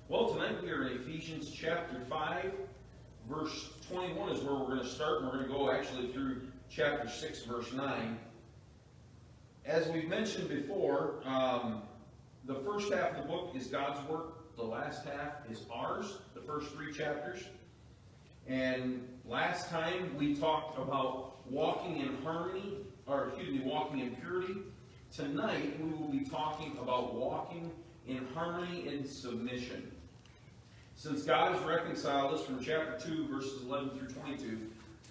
Well, tonight we are in Ephesians chapter 5, verse 21 is where we're going to start, and we're going to go actually through chapter 6, verse 9. As we've mentioned before, the first half of the book is God's work. The last half is ours, the first 3 chapters. And last time we talked about walking in harmony, walking in purity. Tonight we will be talking about walking in harmony and submission. Since God has reconciled us from chapter 2, verses 11 through 22,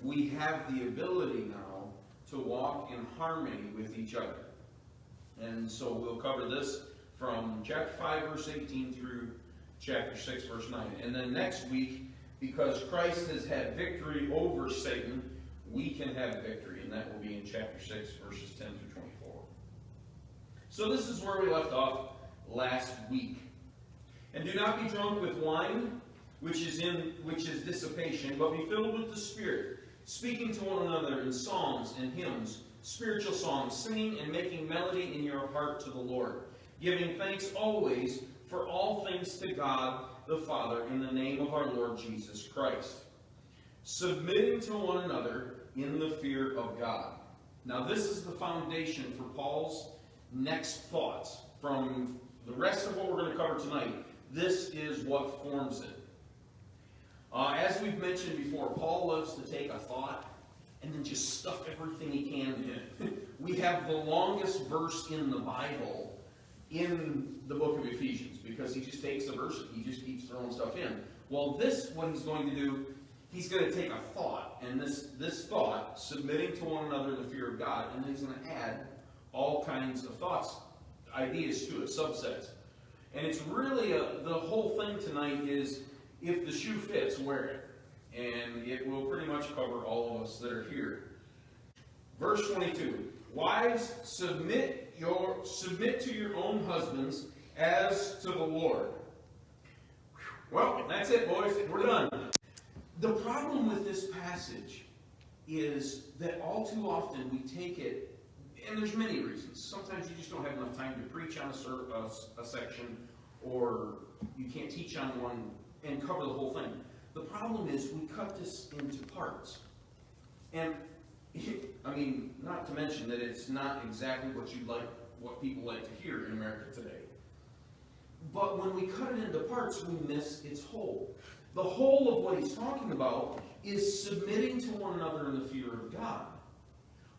we have the ability now to walk in harmony with each other. And so we'll cover this from chapter 5, verse 18 through chapter 6, verse 9. And then next week, because Christ has had victory over Satan, we can have victory. And that will be in chapter 6, verses 10 through 24. So this is where we left off last week. And do not be drunk with wine, which is dissipation, but be filled with the Spirit, speaking to one another in psalms and hymns, spiritual songs, singing and making melody in your heart to the Lord, giving thanks always for all things to God the Father in the name of our Lord Jesus Christ, submitting to one another in the fear of God. Now this is the foundation for Paul's next thoughts. From the rest of what we're going to cover tonight, this is what forms it. As we've mentioned before, Paul loves to take a thought and then just stuff everything he can in. We have the longest verse in the Bible in the book of Ephesians because he just takes a verse and he just keeps throwing stuff in. Well, what he's going to do, he's going to take a thought, and this thought, submitting to one another in the fear of God, and then he's going to add all kinds of thoughts, ideas to it, subsets. And it's really, the whole thing tonight is, if the shoe fits, wear it. And it will pretty much cover all of us that are here. Verse 22, wives, submit to your own husbands as to the Lord. Well, that's it, boys. We're done. The problem with this passage is that all too often we take it, and there's many reasons. Sometimes you just don't have enough time to preach on a section, or you can't teach on one and cover the whole thing. The problem is we cut this into parts. And, I mean, not to mention that it's not exactly what people like to hear in America today. But when we cut it into parts, we miss its whole. The whole of what he's talking about is submitting to one another in the fear of God.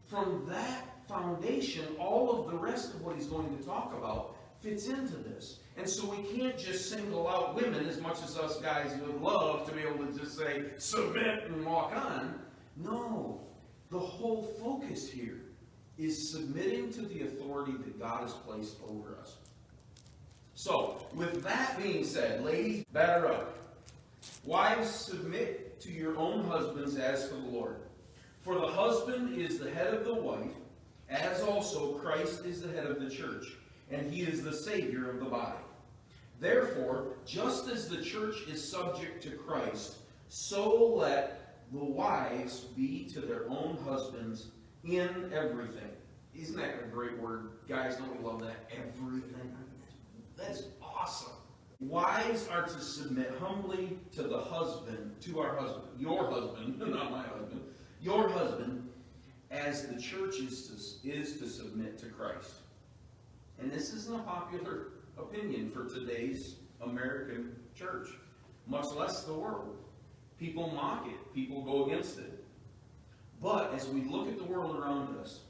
From that foundation, all of the rest of what he's going to talk about fits into this. And so we can't just single out women, as much as us guys would love to be able to just say, submit and walk on. No, the whole focus here is submitting to the authority that God has placed over us. So, with that being said, ladies, batter up. Wives, submit to your own husbands as to the Lord. For the husband is the head of the wife, as also Christ is the head of the church, and he is the Savior of the body. Therefore, just as the church is subject to Christ, so let the wives be to their own husbands in everything. Isn't that a great word? Guys, don't we love that? Everything. That's awesome. Wives are to submit humbly to the husband, to our husband, your husband, not my husband, your husband, as the church is to submit to Christ. And this isn't a popular opinion for today's American church, much less the world. People mock it. People go against it. But as we look at the world around us,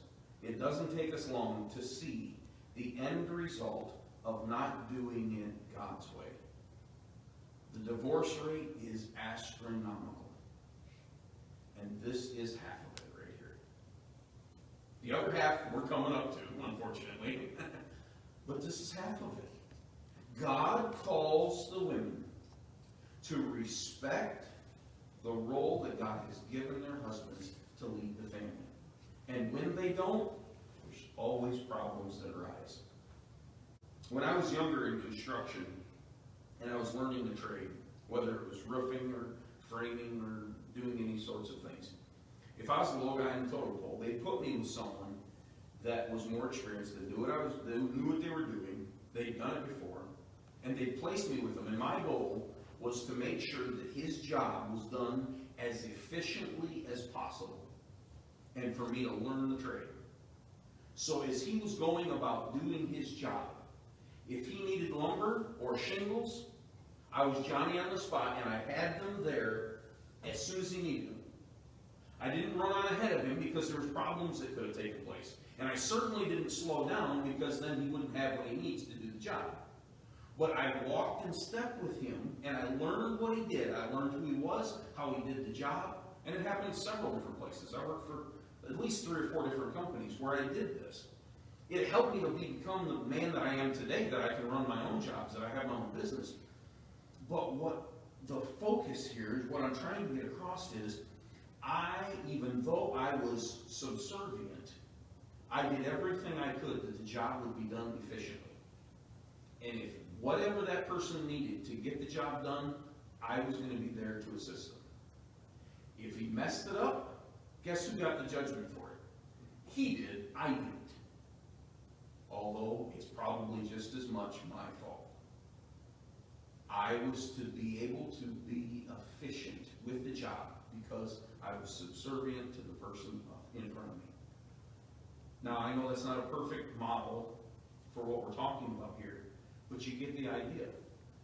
it doesn't take us long to see the end result of not doing it God's way. The divorce rate is astronomical. And this is half of it right here. The other half we're coming up to, unfortunately. But this is half of it. God calls the women to respect the role that God has given their husbands to lead the family. And when they don't, there's always problems that arise. When I was younger in construction, and I was learning the trade, whether it was roofing or framing or doing any sorts of things, if I was the low guy in the totem pole, they'd put me with someone that was more experienced, that knew what they were doing, they'd done it before, And they placed me with him. And my goal was to make sure that his job was done as efficiently as possible, and for me to learn the trade. So as he was going about doing his job, if he needed lumber or shingles, I was Johnny on the spot, and I had them there as soon as he needed them. I didn't run on ahead of him because there was problems that could have taken place. And I certainly didn't slow down because then he wouldn't have what he needs to do the job. But I walked in step with him, and I learned what he did. I learned who he was, how he did the job, and it happened in several different places. I worked for at least 3 or 4 different companies where I did this. It helped me to become the man that I am today, that I can run my own jobs, that I have my own business. But what the focus here is, what I'm trying to get across is, even though I was subservient, I did everything I could that the job would be done efficiently. And if whatever that person needed to get the job done, I was going to be there to assist them. If he messed it up, guess who got the judgment for it? He did, I didn't. Although it's probably just as much my fault. I was to be able to be efficient with the job because I was subservient to the person in front of me. Now, I know that's not a perfect model for what we're talking about here, but you get the idea.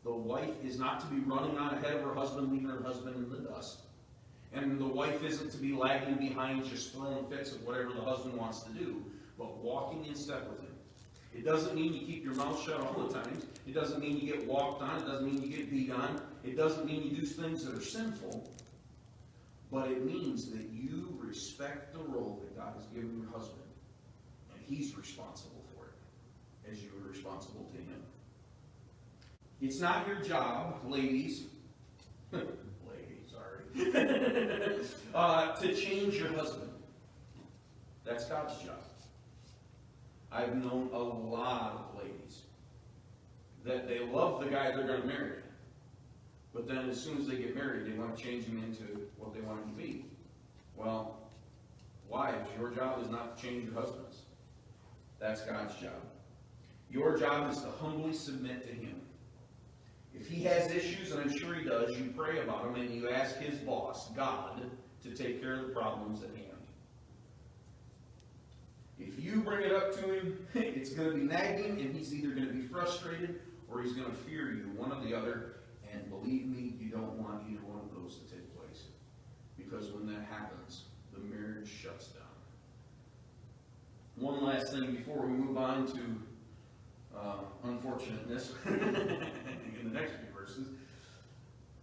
The wife is not to be running on ahead of her husband, leaving her husband in the dust. And the wife isn't to be lagging behind, just throwing fits at whatever the husband wants to do, but walking in step with him. It doesn't mean you keep your mouth shut all the time. It doesn't mean you get walked on. It doesn't mean you get beat on. It doesn't mean you do things that are sinful. But it means that you respect the role that God has given your husband. And he's responsible for it, as you are responsible to him. It's not your job, ladies, to change your husband. That's God's job. I've known a lot of ladies that they love the guy they're going to marry, but then as soon as they get married, they want to change him into what they want him to be. Well, wives, your job is not to change your husbands. That's God's job. Your job is to humbly submit to him. If he has issues, and I'm sure he does, you pray about them and you ask his boss, God, to take care of the problems at hand. If you bring it up to him, it's going to be nagging, and he's either going to be frustrated or he's going to fear you, one or the other. And believe me, you don't want either one of those to take place. Because when that happens, the marriage shuts down. One last thing before we move on to unfortunateness in the next few verses.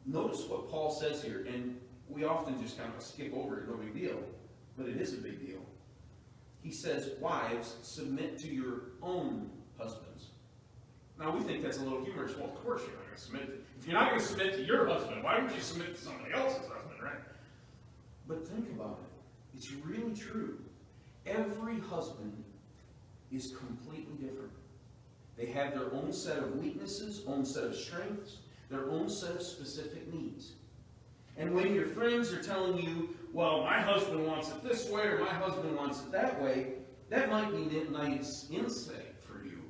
Notice what Paul says here, and we often just kind of skip over it, no big deal, but it is a big deal. He says, wives, submit to your own husbands. Now, we think that's a little humorous. Well, of course you're not going to submit. If you're not going to submit to your husband, why would you submit to somebody else's husband, right? But think about it. It's really true. Every husband is completely different. They have their own set of weaknesses, own set of strengths, their own set of specific needs. And when your friends are telling you, well, my husband wants it this way or my husband wants it that way, that might be a nice insight for you,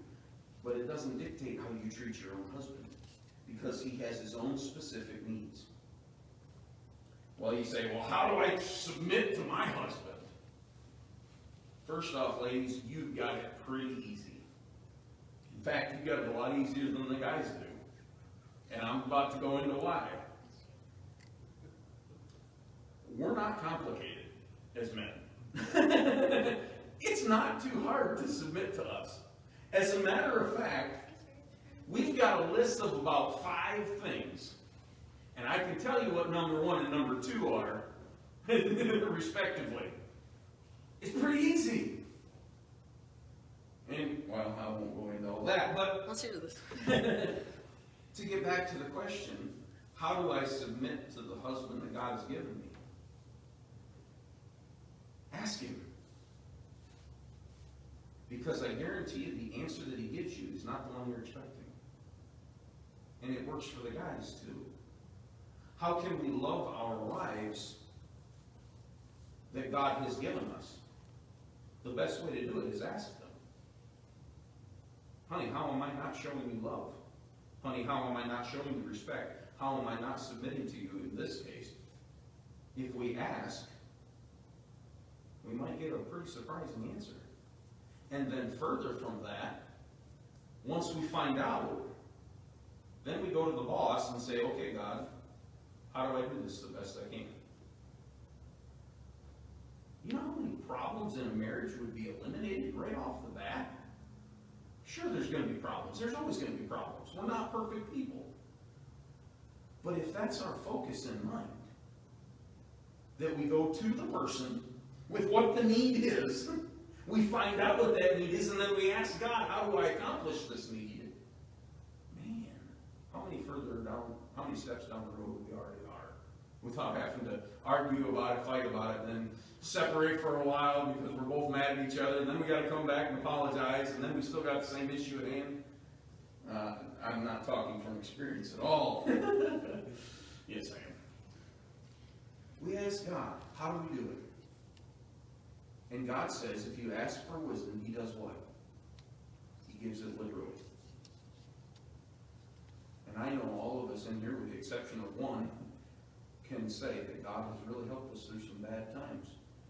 but it doesn't dictate how you treat your own husband, because he has his own specific needs. Well, you say, well, how do I submit to my husband? First off, ladies, you've got it pretty easy. In fact, you've got it a lot easier than the guys do. And I'm about to go into why. We're not complicated as men. It's not too hard to submit to us. As a matter of fact, we've got a list of about 5 things. And I can tell you what number 1 and number 2 are, respectively. It's pretty easy. And, well, I won't go into all that, but Let's hear this. to get back to the question, how do I submit to the husband that God has given me? Ask him. Because I guarantee you the answer that he gives you is not the one you're expecting. And it works for the guys too. How can we love our wives that God has given us? The best way to do it is ask them. Honey, how am I not showing you love? Honey, how am I not showing you respect? How am I not submitting to you in this case? If we ask, we might get a pretty surprising answer. And then further from that, once we find out, then we go to the boss and say, okay, God, how do I do this the best I can? You know how many problems in a marriage would be eliminated right off the bat? Sure, there's going to be problems. There's always going to be problems. We're not perfect people. But if that's our focus in mind, that we go to the person with what the need is, we find out what that need is, and then we ask God, how do I accomplish this need? Man, how many steps down the road we already are, without having to argue about it, fight about it, and then separate for a while because we're both mad at each other, and then we got to come back and apologize, and then we still got the same issue at hand. I'm not talking from experience at all. Yes, I am. We ask God, how do we do it? And God says, if you ask for wisdom, He does what? He gives it liberally. And I know all of us in here, with the exception of one, can say that God has really helped us through some bad times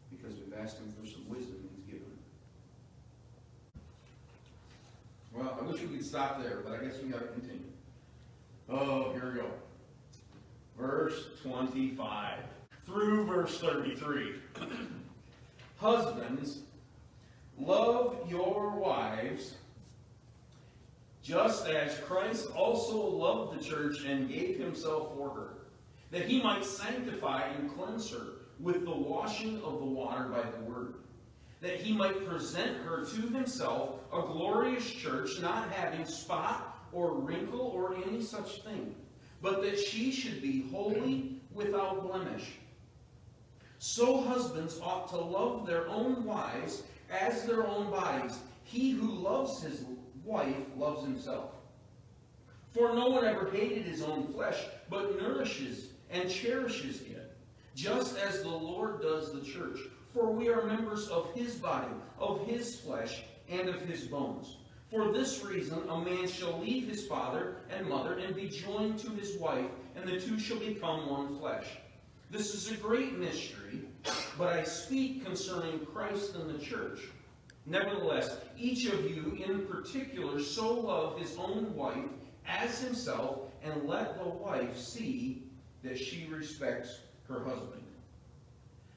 because we've asked Him for some wisdom and He's given it. Well, I wish we could stop there, but I guess we got to continue. Oh, here we go. Verse 25 through verse 33. Husbands, love your wives, just as Christ also loved the church and gave Himself for her, that He might sanctify and cleanse her with the washing of the water by the word, that He might present her to Himself a glorious church, not having spot or wrinkle or any such thing, but that she should be holy without blemish. So husbands ought to love their own wives as their own bodies. He who loves his wife loves himself. For no one ever hated his own flesh, but nourishes and cherishes it, just as the Lord does the church. For we are members of His body, of His flesh, and of His bones. For this reason a man shall leave his father and mother and be joined to his wife, and the two shall become one flesh. This is a great mystery, but I speak concerning Christ and the church. Nevertheless, each of you in particular so love his own wife as himself, and let the wife see that she respects her husband.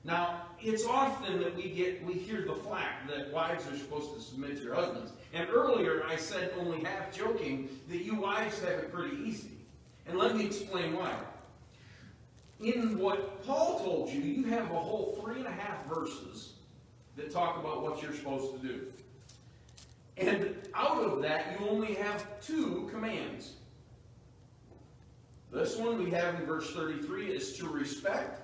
Now, it's often that we hear the flack that wives are supposed to submit to your husbands. And earlier I said, only half joking, that you wives have it pretty easy. And let me explain why. In what Paul told you, you have a whole 3.5 verses that talk about what you're supposed to do. And out of that, you only have 2 commands. This one we have in verse 33 is to respect,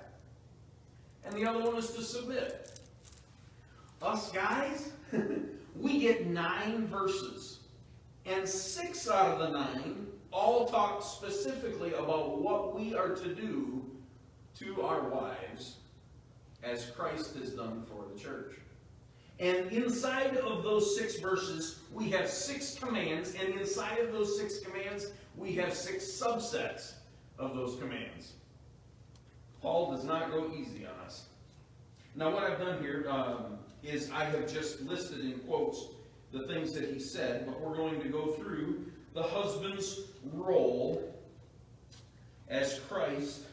and the other one is to submit. Us guys, we get 9 verses, and 6 out of the 9 all talk specifically about what we are to do to our wives as Christ has done for the church. And inside of those 6 verses, we have 6 commands, and inside of those 6 commands, we have 6 subsets of those commands. Paul does not go easy on us. Now what I've done here is I have just listed in quotes the things that he said, but we're going to go through the husband's role as Christ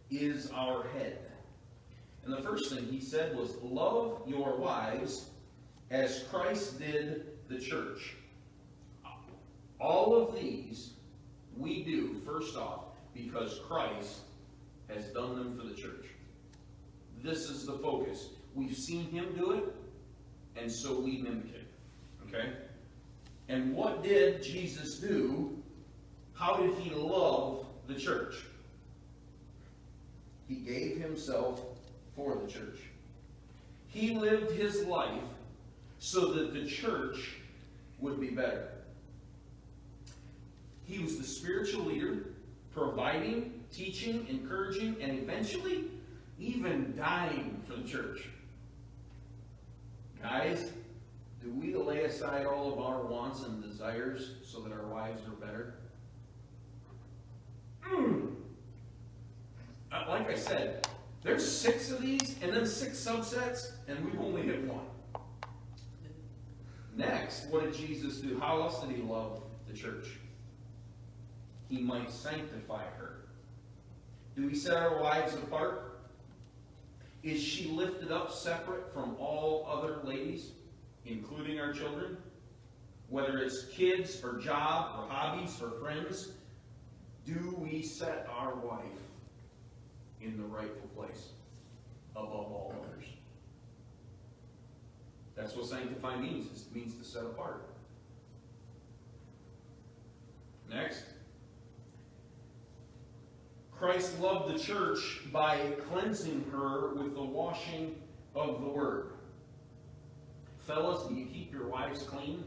is our head. And the first thing he said was, love your wives as Christ did the church. All of these we do, first off, because Christ has done them for the church. This is the focus. We've seen Him do it, and so we mimic it. Okay? And what did Jesus do? How did He love the church? He gave Himself for the church. He lived His life so that the church would be better. He was the spiritual leader, providing, teaching, encouraging, and eventually even dying for the church. Guys, do we lay aside all of our wants and desires so that our wives are better? I said, there's 6 of these, and then 6 subsets, and we've only hit 1. Next, what did Jesus do? How else did he love the church? He might sanctify her. Do we set our wives apart? Is she lifted up separate from all other ladies, including our children? Whether it's kids or job or hobbies or friends, do we set our wife in the rightful place above all others? That's what sanctify means. It means to set apart. Next. Christ loved the church by cleansing her with the washing of the Word. Fellas, do you keep your wives clean?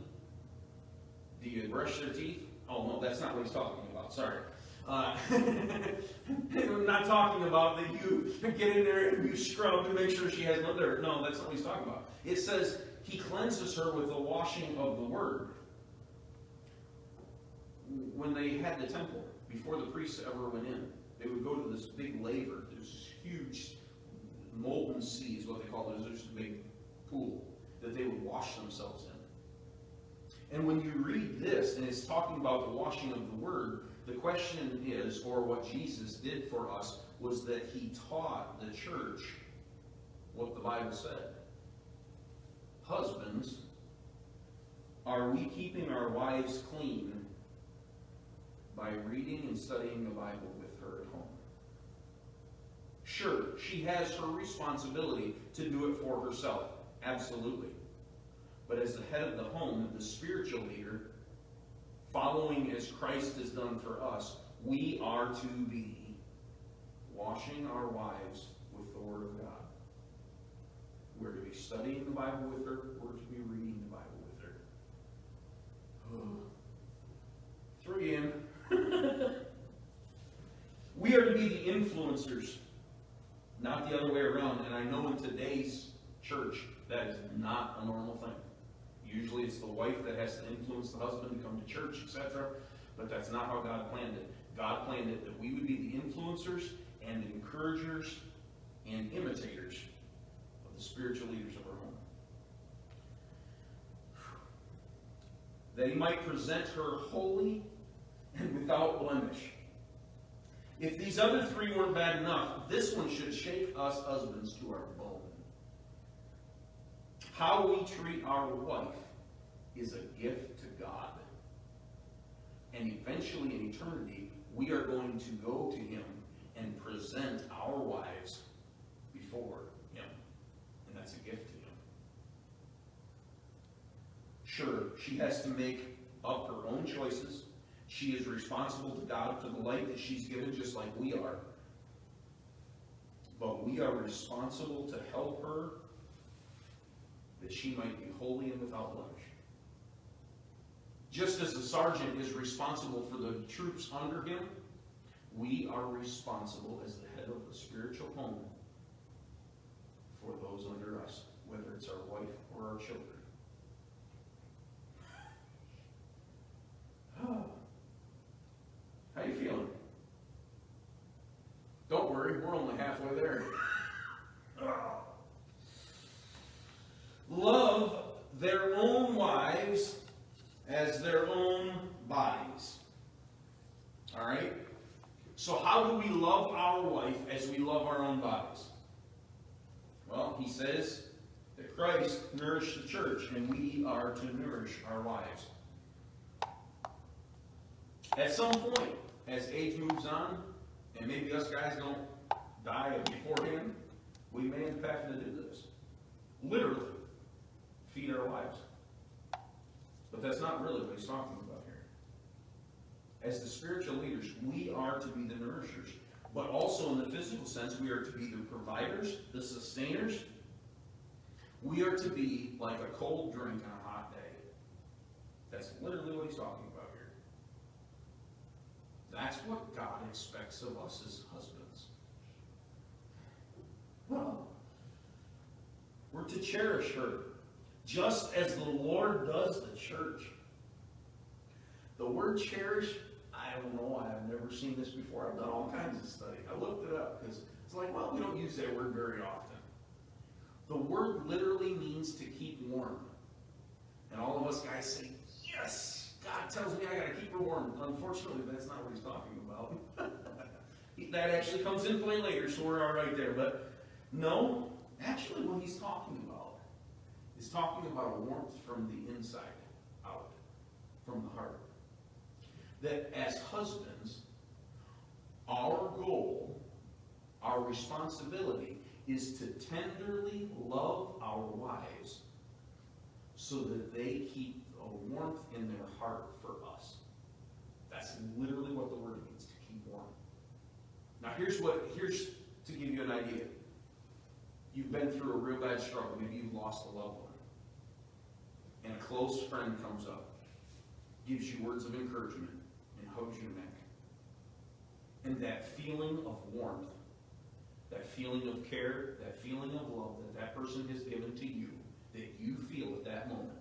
Do you brush their teeth? Oh, no, that's not what he's talking about. Sorry. I'm not talking about that you get in there and you scrub to make sure she has no dirt. No, that's not what he's talking about. It says he cleanses her with the washing of the Word. When they had the temple, before the priests ever went in, they would go to this big laver. There's this huge molten sea is what they call it. There's just a big pool that they would wash themselves in. And when you read this, and it's talking about the washing of the Word, the question is, or what Jesus did for us, was that he taught the church what the Bible said. Husbands, are we keeping our wives clean by reading and studying the Bible with her at home? Sure, she has her responsibility to do it for herself. Absolutely. But as the head of the home, the spiritual leader, following as Christ has done for us, we are to be washing our wives with the Word of God. We're to be studying the Bible with her. We're to be reading the Bible with her. 3 in. We are to be the influencers, not the other way around. And I know in today's church, that is not a normal thing. Usually it's the wife that has to influence the husband to come to church, etc. But that's not how God planned it. God planned it that we would be the influencers and encouragers and imitators of the spiritual leaders of our home. That he might present her holy and without blemish. If these other 3 weren't bad enough, this one should shake us husbands to our bone. How we treat our wife is a gift to God. And eventually in eternity, we are going to go to him and present our wives before him. And that's a gift to him. Sure, she has to make up her own choices. She is responsible to God for the life that she's given, just like we are. But we are responsible to help her that she might be holy and without blemish. Just as the sergeant is responsible for the troops under him, we are responsible as the head of the spiritual home for those under us, whether it's our wife or our children. How you feeling? Don't worry, we're only halfway there. Love their own wives as their own bodies. All right? So how do we love our wife as we love our own bodies? Well, he says that Christ nourished the church, and we are to nourish our wives. At some point, as age moves on, and maybe us guys don't die beforehand, we may end up having to do this. Literally, feed our wives. But that's not really what he's talking about here. As the spiritual leaders, we are to be the nourishers. But also in the physical sense, we are to be the providers, the sustainers. We are to be like a cold drink on a hot day. That's literally what he's talking about here. That's what God expects of us as husbands. Well, we're to cherish her, just as the Lord does the church. The word cherish, I don't know, I've never seen this before. I've done all kinds of study. I looked it up because it's like, well, we don't use that word very often. The word literally means to keep warm. And all of us guys say, yes, God tells me I got to keep her warm. Unfortunately, that's not what he's talking about. That actually comes in play later, so we're all right there. But no, actually what he's talking about is talking about a warmth from the inside out, from the heart. That as husbands, our goal, our responsibility is to tenderly love our wives so that they keep a warmth in their heart for us. That's literally what the word means, to keep warm. Now here's to give you an idea. You've been through a real bad struggle. Maybe you've lost a loved one. And a close friend comes up, gives you words of encouragement, and hugs your neck. And that feeling of warmth, that feeling of care, that feeling of love that that person has given to you, that you feel at that moment,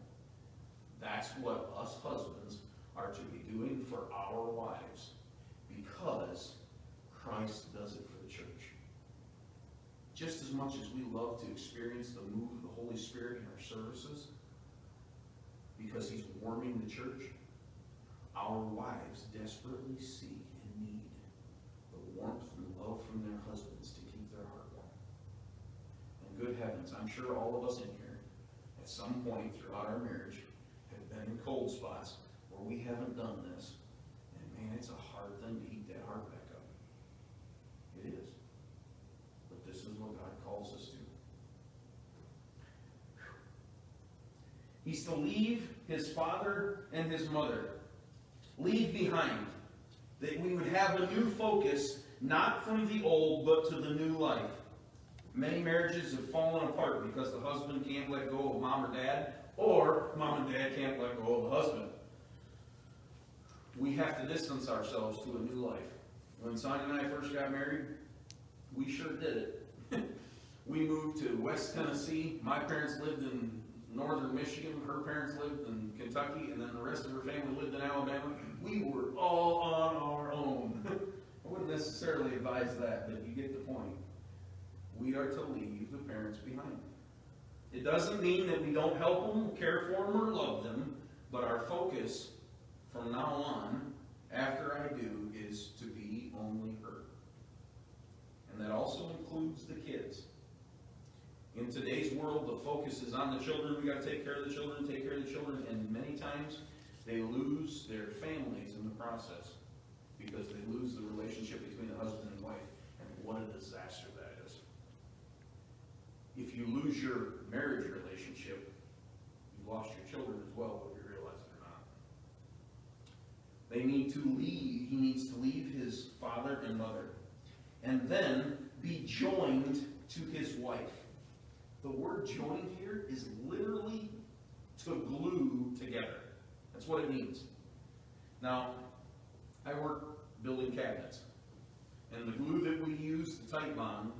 that's what us husbands are to be doing for our wives, because Christ does it for the church. Just as much as we love to experience the move of the Holy Spirit in our services, because he's warming the church, our wives desperately seek and need the warmth and love from their husbands to keep their heart warm. And good heavens, I'm sure all of us in here, at some point throughout our marriage, have been in cold spots where we haven't done this. And man, it's a hard thing to heat that heart back up. It is. But this is what God calls us to. He's to leave his father and his mother. Leave behind. That we would have a new focus, not from the old, but to the new life. Many marriages have fallen apart because the husband can't let go of mom or dad, or mom and dad can't let go of the husband. We have to distance ourselves to a new life. When Sonia and I first got married, we sure did it. We moved to West Tennessee. My parents lived in northern Michigan. Her parents lived in Kentucky, and then the rest of her family lived in Alabama. We were all on our own. I wouldn't necessarily advise that, but you get the point. We are to leave the parents behind. It doesn't mean that we don't help them, care for them, or love them, but our focus from now on, after I do, is to be only her. And that also includes the kids. In today's world, the focus is on the children. We got to take care of the children, and many times they lose their families in the process because they lose the relationship between the husband and wife. And what a disaster that is. If you lose your marriage relationship, you've lost your children as well, whether you realize it or not. They need to leave. He needs to leave his father and mother, and then be joined to his wife. The word joined here is literally to glue together. That's what it means. Now, I work building cabinets. And the glue that we use, the tight bond,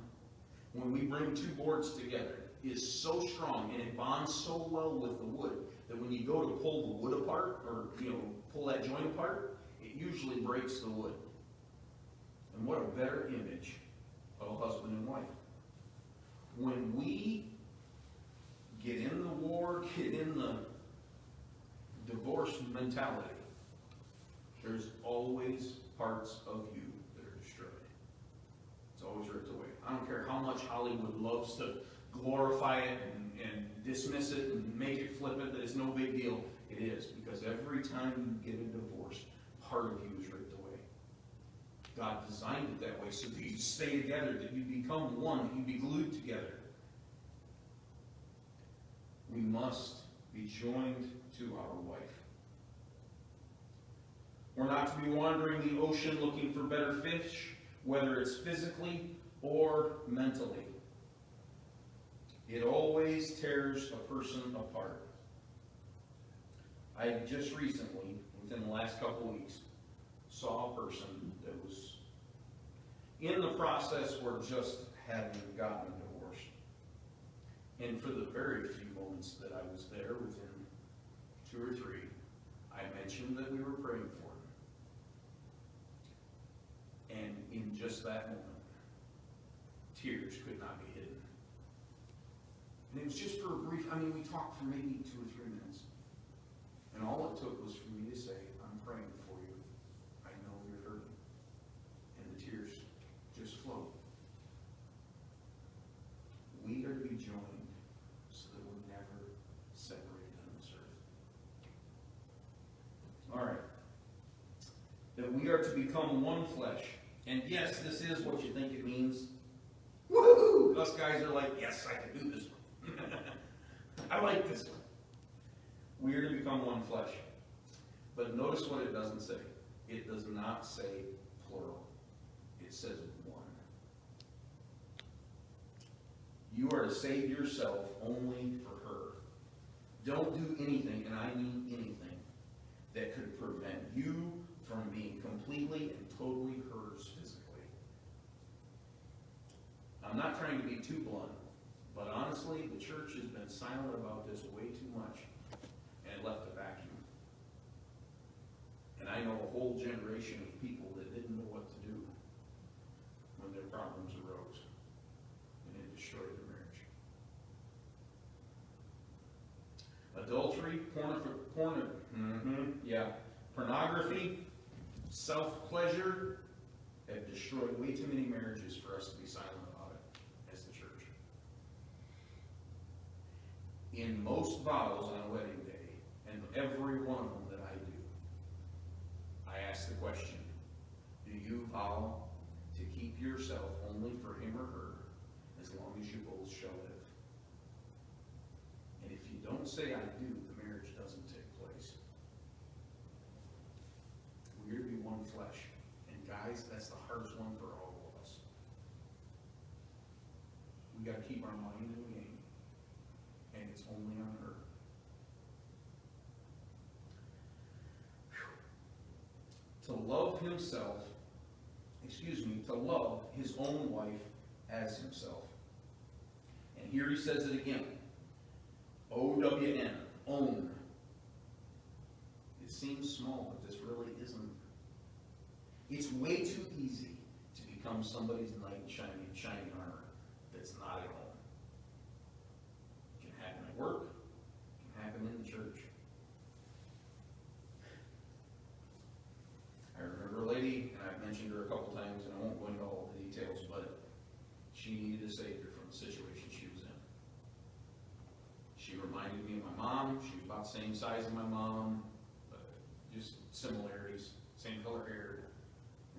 when we bring two boards together, is so strong and it bonds so well with the wood that when you go to pull the wood apart, or pull that joint apart, it usually breaks the wood. And what a better image of a husband and wife. When we get in the war, get in the divorce mentality, there's always parts of you that are destroyed. It's always ripped away. I don't care how much Hollywood loves to glorify it and dismiss it and make it flippant that it's no big deal. It is, because every time you get a divorce, part of you is ripped away. God designed it that way so that you stay together, that you become one, that you be glued together. We must be joined to our wife. We're not to be wandering the ocean looking for better fish, whether it's physically or mentally. It always tears a person apart. I just recently, within the last couple of weeks, saw a person that was in the process or just having gotten divorced. And for the very few moments that I was there, within 2 or 3, I mentioned that we were praying for him. And in just that moment, tears could not be hidden. And it was just for a brief, we talked for maybe 2 or 3 minutes. And all it took was for me to say, I'm praying for you. I know you're hurting. And the tears just flowed. We are to be joined so that we're never separated on this earth. All right. That we are to become one flesh. And yes, this is what you think it means. Woohoo! Us guys are like, yes, I can do this one. I like this one. We are to become one flesh. But notice what it doesn't say. It does not say plural. It says one. You are to save yourself only for her. Don't do anything, and I mean anything, that could prevent you from being completely and totally hers physically. I'm not trying to be too blunt, but honestly, the church has been silent about this way too much and left a vacuum. And I know a whole generation of people that didn't know what to do when their problems arose, and it destroyed their marriage. Adultery, pornography, self-pleasure have destroyed way too many marriages for us to be silent about it as the church. In most vows on a wedding day, and every one of them that I do, I ask the question, do you vow to keep yourself only for him or her as long as you both shall live? And if you don't say I do, the marriage doesn't take place. We're to be one flesh. And guys, that's the hardest one for all of us. We got to keep our mind in the game. And it's only on her. To love his own wife as himself. And here he says it again. O-W-N, own. It seems small, but this really isn't. It's way too easy to become somebody's knight in shining armor that's not at home. It can happen at work. It can happen in the church. I remember a lady, and I've mentioned her a couple times, and I won't go into all the details, but she needed a savior from the situation she was in. She reminded me of my mom. She was about the same size as my mom, just similarities, same color hair.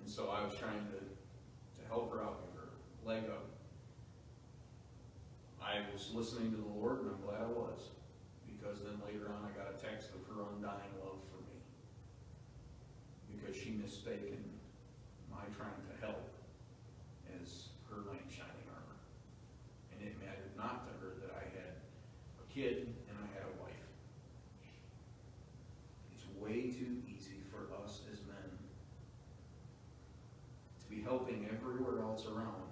And so I was trying to help her out with her leg up. I was listening to the Lord, and I'm glad I was, because then later on I got a text of her undying love for me, because she mistaken my trying to help as her knight in shining armor. And it mattered not to her that I had a kid and I had a wife. It's way too easy for us as men to be helping everywhere else around,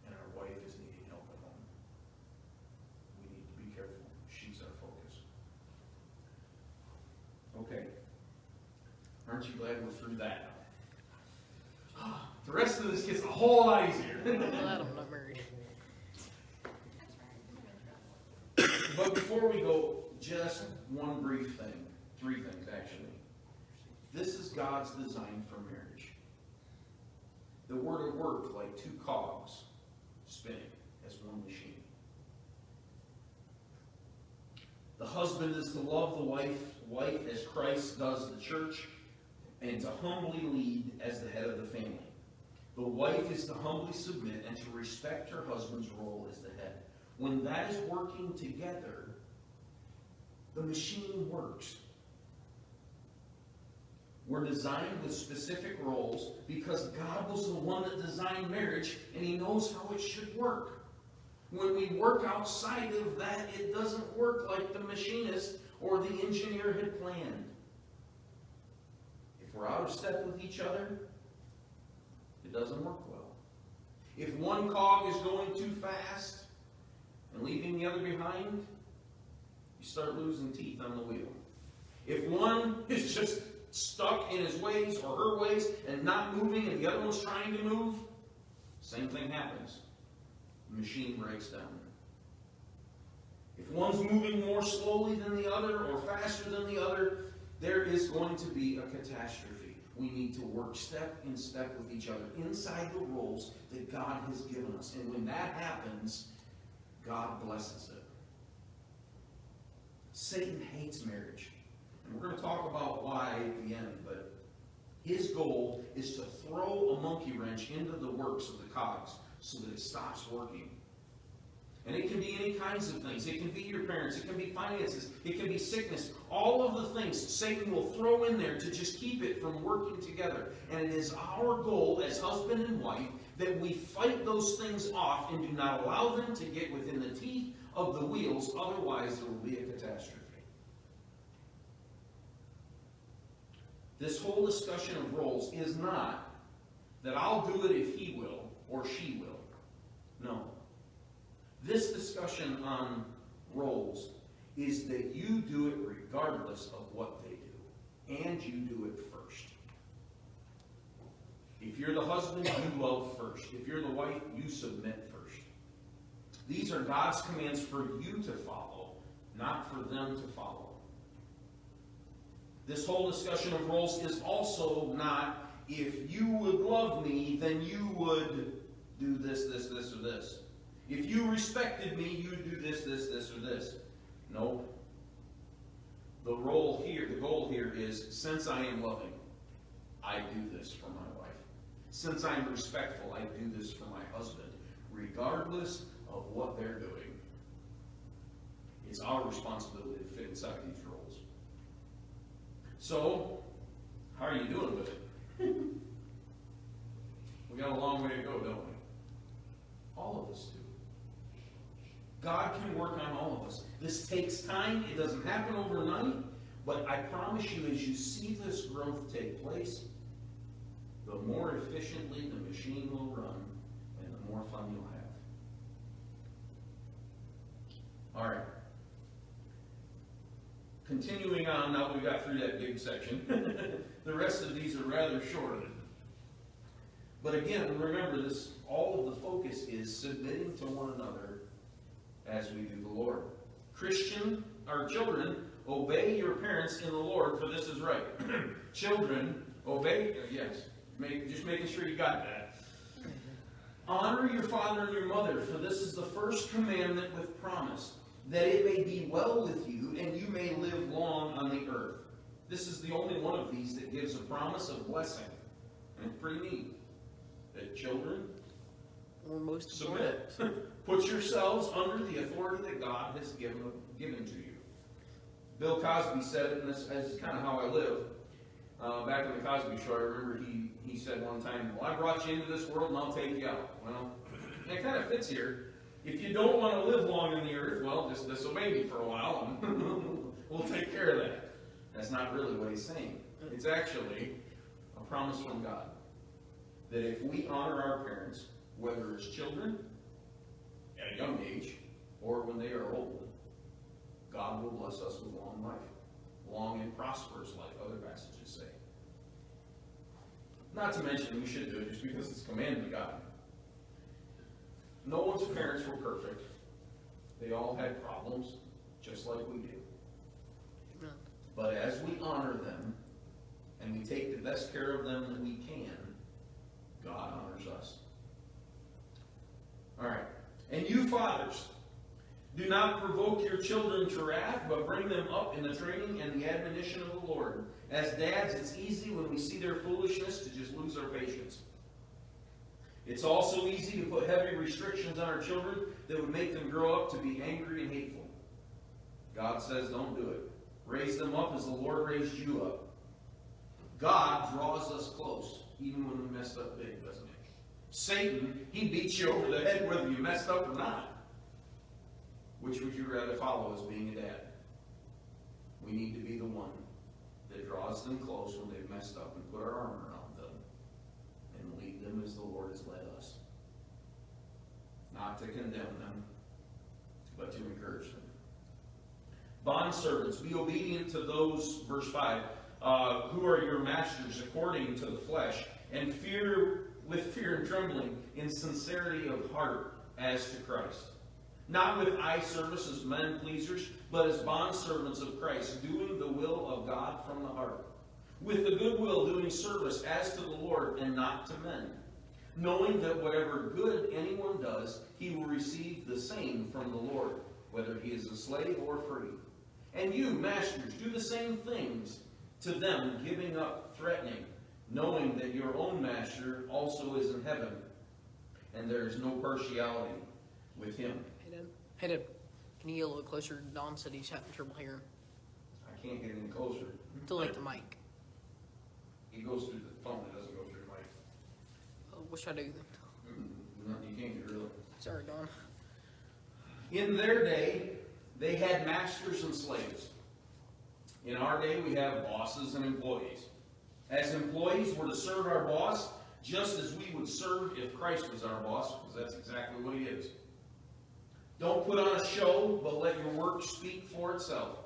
and our wife is needing help at home. We need to be careful. She's our focus. Okay. Aren't you glad we're through that? The rest of this gets a whole lot easier. I'm glad I'm not married. But before we go, just one brief thing. 3 things, actually. This is God's design for marriage. The Word worked like 2 cogs spinning as one machine. The husband is to love the wife as Christ does the church, and to humbly lead as the head of the family. The wife is to humbly submit and to respect her husband's role as the head. When that is working together, the machine works. We're designed with specific roles because God was the one that designed marriage, and He knows how it should work. When we work outside of that, it doesn't work like the machinist or the engineer had planned. If we're out of step with each other, it doesn't work well. If one cog is going too fast and leaving the other behind, you start losing teeth on the wheel. If one is just stuck in his ways or her ways and not moving, and the other one's trying to move, same thing happens. The machine breaks down. If one's moving more slowly than the other or faster than the other, there is going to be a catastrophe. We need to work step in step with each other inside the roles that God has given us. And when that happens, God blesses it. Satan hates marriage. And we're going to talk about why at the end, but his goal is to throw a monkey wrench into the works of the cogs so that it stops working. And it can be any kinds of things. It can be your parents. It can be finances. It can be sickness. All of the things Satan will throw in there to just keep it from working together. And it is our goal as husband and wife that we fight those things off and do not allow them to get within the teeth of the wheels. Otherwise, there will be a catastrophe. This whole discussion of roles is not that I'll do it if he will or she will. No. This discussion on roles is that you do it regardless of what they do. And you do it first. If you're the husband, you love first. If you're the wife, you submit first. These are God's commands for you to follow, not for them to follow. This whole discussion of roles is also not, if you would love me, then you would do this, this, this, or this. If you respected me, you would do this, this, this, or this. No. The goal here is, since I am loving, I do this for my wife. Since I'm respectful, I do this for my husband, regardless of what they're doing. It's our responsibility to fit inside these roles. So, how are you doing with it? We got a long way to go, don't we? All of us do. God can work on all of us. This takes time. It doesn't happen overnight. But I promise you, as you see this growth take place, the more efficiently the machine will run and the more fun you'll have. All right. Continuing on, now that we got through that big section, the rest of these are rather short. But again, remember this, all of the focus is submitting to one another as we do the Lord. Children, obey your parents in the Lord, for this is right. Children, obey, yes, just making sure you got that. Honor your father and your mother, for this is the first commandment with promise, that it may be well with you and you may live long on the earth. This is the only one of these that gives a promise of blessing. And it's pretty neat. That children, submit. Put yourselves under the authority that God has given to you. Bill Cosby said it, and this is kind of how I live. Back in the Cosby Show, I remember he said one time, well, I brought you into this world and I'll take you out. Well, it kind of fits here. If you don't want to live long on the earth, well, just disobey me for a while and we'll take care of that. That's not really what he's saying. It's actually a promise from God that if we honor our parents, whether it's children at a young age or when they are old, God will bless us with long life. Long and prosperous life, other passages say. Not to mention we should do it just because it's commanded of God. No one's parents were perfect. They all had problems, just like we do. Amen. But as we honor them, and we take the best care of them that we can, God honors us. All right. And you fathers, do not provoke your children to wrath, but bring them up in the training and the admonition of the Lord. As dads, it's easy when we see their foolishness to just lose our patience. It's also easy to put heavy restrictions on our children that would make them grow up to be angry and hateful. God says don't do it. Raise them up as the Lord raised you up. God draws us close, even when we messed up big, doesn't he? Satan, he beats you over the head whether you messed up or not. Which would you rather follow as being a dad? We need to be the one that draws them close when they've messed up and put our arm around them and lead them as the Lord has led us. Not to condemn them, but to encourage them. Bondservants, be obedient to those, verse 5, who are your masters according to the flesh, and with fear and trembling, in sincerity of heart as to Christ. Not with eye service as men pleasers, but as bondservants of Christ, doing the will of God from the heart. With the good will doing service as to the Lord and not to men, knowing that whatever good anyone does, he will receive the same from the Lord, whether he is a slave or free. And you, masters, do the same things to them, giving up threatening, knowing that your own master also is in heaven, and there is no partiality with him. Hey, Dad, can you get a little closer? Don said he's having trouble hearing. I can't get any closer. To like the mic. It goes through the phone, it doesn't go through the mic. What should I do? No, you can't get rid of it. Sorry, Don. In their day, they had masters and slaves. In our day, we have bosses and employees. As employees, we're to serve our boss just as we would serve if Christ was our boss, because that's exactly what he is. Don't put on a show, but let your work speak for itself.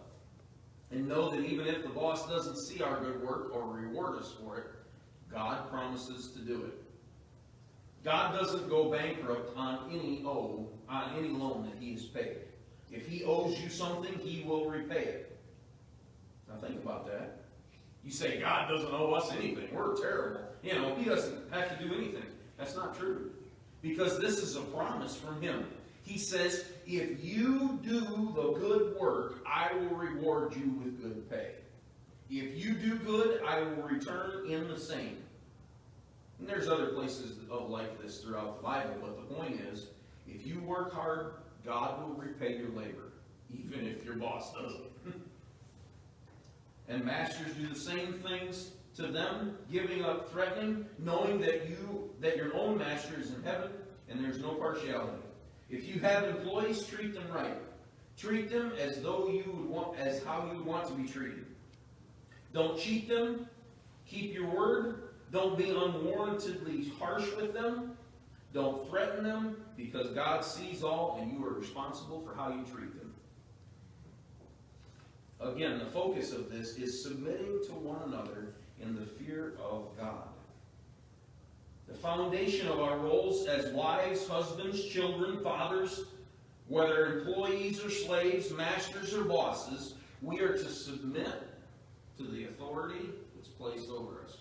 And know that even if the boss doesn't see our good work or reward us for it, God promises to do it. God doesn't go bankrupt on any loan that he has paid. If he owes you something, he will repay it. Now think about that. You say, God doesn't owe us anything. We're terrible. He doesn't have to do anything. That's not true. Because this is a promise from him. He says, if you do the good work, I will reward you with good pay. If you do good, I will return in the same. And there's other places like this throughout the Bible, but the point is, if you work hard, God will repay your labor, even if your boss doesn't. And masters do the same things to them, giving up threatening, knowing that your own master is in heaven, and there's no partiality. If you have employees, treat them right. Treat them as how you would want to be treated. Don't cheat them. Keep your word. Don't be unwarrantedly harsh with them. Don't threaten them, because God sees all and you are responsible for how you treat them. Again, the focus of this is submitting to one another in the fear of God. The foundation of our roles as wives, husbands, children, fathers, whether employees or slaves, masters or bosses, we are to submit to the authority that's placed over us.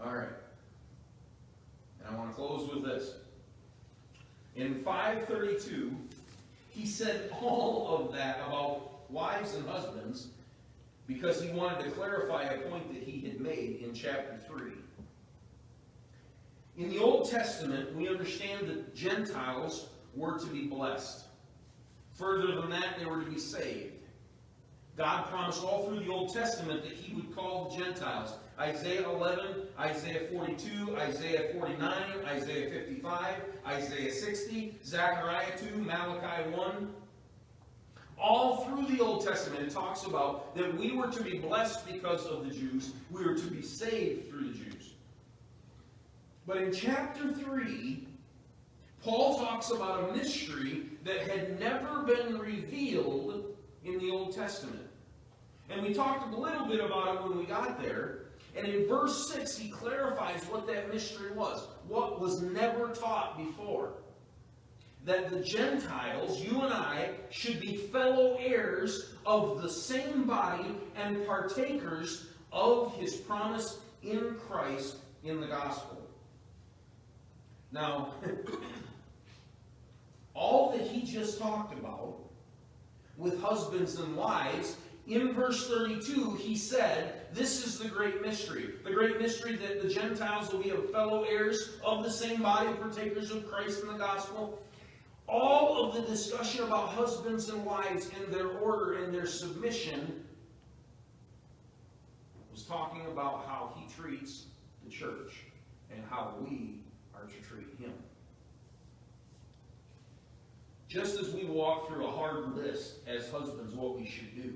All right. And I want to close with this. In 5:32, he said all of that about wives and husbands because he wanted to clarify a point that he had made in chapter 3. In the Old Testament, we understand that Gentiles were to be blessed. Further than that, they were to be saved. God promised all through the Old Testament that he would call the Gentiles. Isaiah 11, Isaiah 42, Isaiah 49, Isaiah 55, Isaiah 60, Zechariah 2, Malachi 1. All through the Old Testament, it talks about that we were to be blessed because of the Jews. We were to be saved through the Jews. But in chapter 3, Paul talks about a mystery that had never been revealed in the Old Testament. And we talked a little bit about it when we got there. And in verse 6, he clarifies what that mystery was. What was never taught before. That the Gentiles, you and I, should be fellow heirs of the same body and partakers of his promise in Christ in the gospel. Now, all that he just talked about with husbands and wives, in verse 32, he said, this is the great mystery. The great mystery that the Gentiles will be fellow heirs of the same body, partakers of Christ in the gospel. All of the discussion about husbands and wives and their order and their submission was talking about how he treats the church and how we are to treat him. Just as we walk through a hard list as husbands what we should do.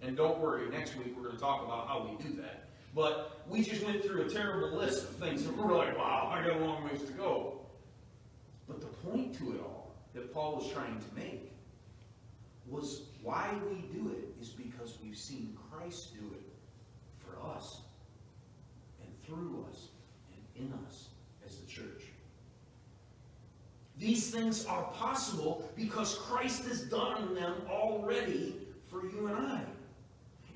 And don't worry, next week we're going to talk about how we do that. But we just went through a terrible list of things and we're like, wow, I got a long ways to go. But the point to it all that Paul was trying to make was why we do it is because we've seen Christ do it for us and through us and in us as the church. These things are possible because Christ has done them already for you and I.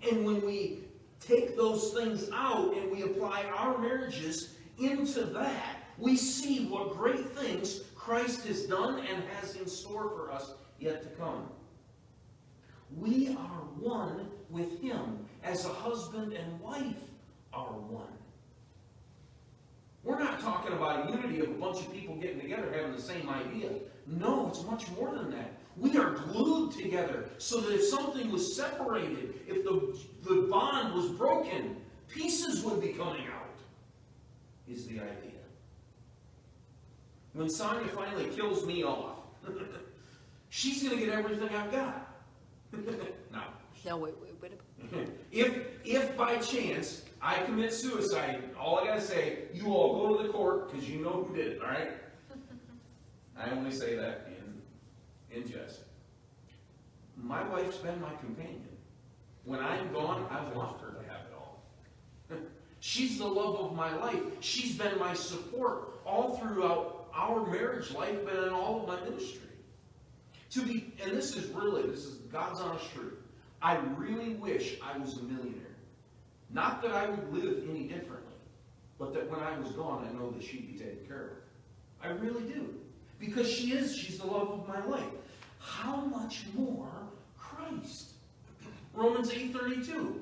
And when we take those things out and we apply our marriages into that, we see what great things Christ has done and has in store for us yet to come. We are one with Him as a husband and wife are one. We're not talking about a unity of a bunch of people getting together having the same idea. No, it's much more than that. We are glued together so that if something was separated, if the bond was broken, pieces would be coming out, is the idea. When Sonia finally kills me off, she's going to get everything I've got. No. No, wait. If by chance I commit suicide, all I gotta say, you all go to the court because you know who did it, all right? I only say that in jest. My wife's been my companion. When I'm gone, I want her to have it all. She's the love of my life. She's been my support all throughout our marriage life, but in all of my ministry. And this is God's honest truth. I really wish I was a millionaire. Not that I would live any differently, but that when I was gone, I know that she'd be taken care of. I really do. Because she's the love of my life. How much more Christ? Romans 8:32.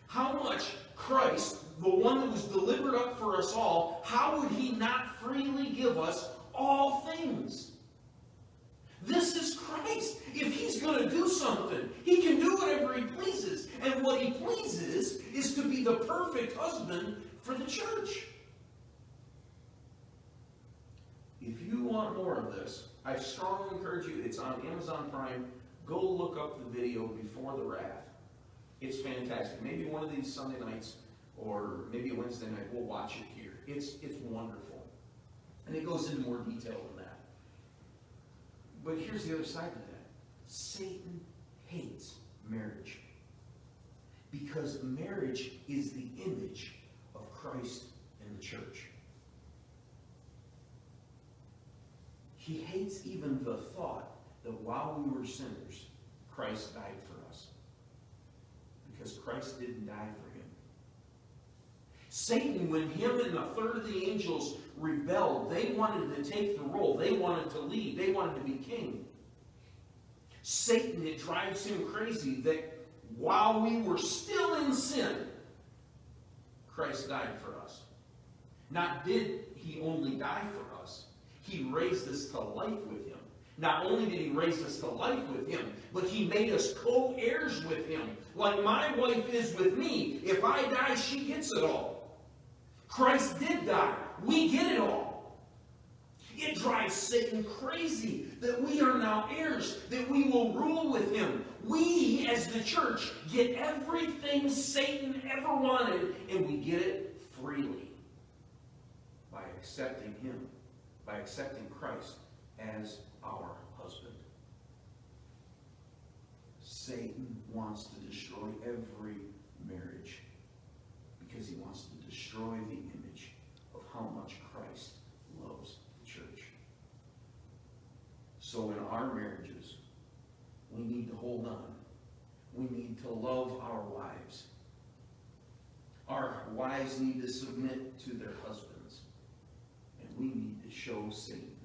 How much Christ, the one that was delivered up for us all, how would He not freely give us all things? This is Christ. If He's going to do something, He can do whatever He pleases. And what He pleases is to be the perfect husband for the church. If you want more of this, I strongly encourage you. It's on Amazon Prime. Go look up the video Before the Wrath. It's fantastic. Maybe one of these Sunday nights or maybe a Wednesday night, we'll watch it here. It's wonderful. And it goes into more detail than that. But here's the other side of that. Satan hates marriage. Because marriage is the image of Christ and the church. He hates even the thought that while we were sinners, Christ died for us. Because Christ didn't die for him. Satan, when him and a third of the angels rebelled, they wanted to take the role. They wanted to lead. They wanted to be king. Satan, it drives him crazy that while we were still in sin, Christ died for us. Not did He only die for us, He raised us to life with Him. Not only did He raise us to life with Him, but He made us co-heirs with Him. Like my wife is with me. If I die, she gets it all. Christ did die. We get it all. It drives Satan crazy that we are now heirs, that we will rule with Him. We, as the church, get everything Satan ever wanted, and we get it freely by accepting Him, by accepting Christ as our husband. Satan wants to destroy every marriage because he wants to destroy the image of how much Christ loves the church. So in our marriages, we need to hold on. We need to love our wives. Our wives need to submit to their husbands. And we need to show Satan